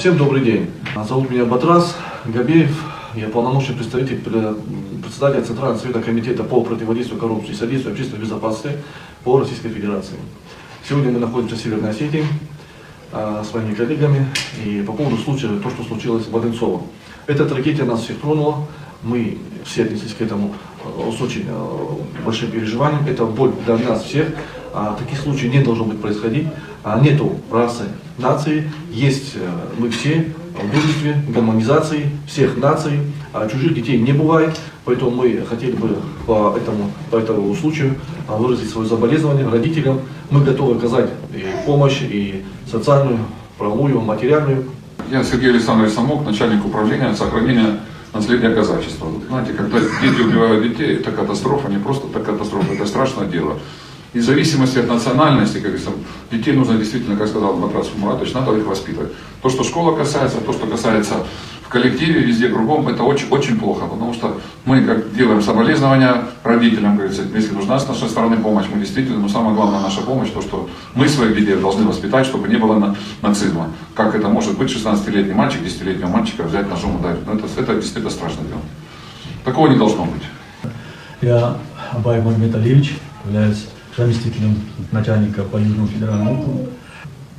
Всем добрый день. Зовут меня Батрас Габеев. Я полномочный представитель председателя Центрального совета комитета по противодействию коррупции и содействию общественной безопасности по Российской Федерации. Сегодня мы находимся в Северной Осетии с моими коллегами и по поводу случая, то, что случилось в Одинцово. Эта трагедия нас всех тронула. Мы все отнеслись к этому с очень большим переживанием. Это боль для нас всех. Таких случаев не должно быть происходить. Нету расы, нации. Есть мы все в дружестве, гуманизации всех наций. Чужих детей не бывает. Поэтому мы хотели бы по этому случаю выразить свое соболезнование родителям. Мы готовы оказать и помощь, и социальную, правовую, материальную. Я Сергей Александрович Самок, начальник управления сохранения наследия казачества. Знаете, когда дети убивают детей, это катастрофа, не просто так катастрофа, это страшное дело. И в зависимости от национальности, как говорится, детей нужно действительно, как сказал Батрас Муратович, надо их воспитывать. То, что школа касается, то, что касается в коллективе, везде кругом, это очень, очень плохо, потому что мы как делаем соболезнования родителям, говорится, если нужна с нашей стороны помощь, мы действительно, но самое главное наша помощь, то, что мы своих детей должны воспитать, чтобы не было нацизма. Как это может быть 16-летний мальчик, 10-летнего мальчика взять ножом ударить? Ну, это действительно страшное дело. Такого не должно быть. Я Абаев Магомед Алиевич, являюсь заместителем начальника по Южному федеральному округу.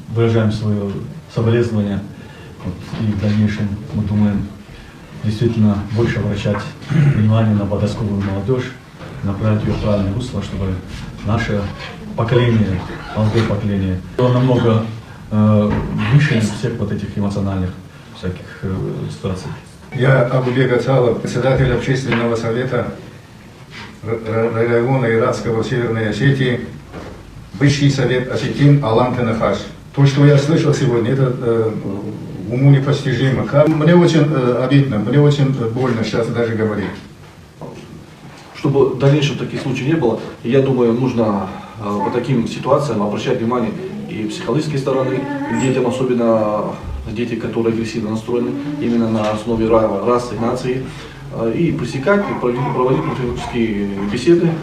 Выражаем свое соболезнование. И в дальнейшем мы думаем действительно больше обращать внимание на подростковую молодежь, направить ее в правильное русло, чтобы наше поколение, молодое поколение, было намного выше всех вот этих эмоциональных всяких ситуаций. Я Абубек Ацалов, председатель общественного совета района Иратского Северной Осетии, Высший совет осетин Алан Тенахаш. То, что я слышал сегодня, это уму непостижимо. Мне очень обидно, мне очень больно сейчас даже говорить. Чтобы в дальнейшем таких случаев не было, я думаю, нужно по таким ситуациям обращать внимание и психологической стороны к детям, особенно дети, которые агрессивно настроены, именно на основе расы и нации, и пресекать, проводить профилактические беседы.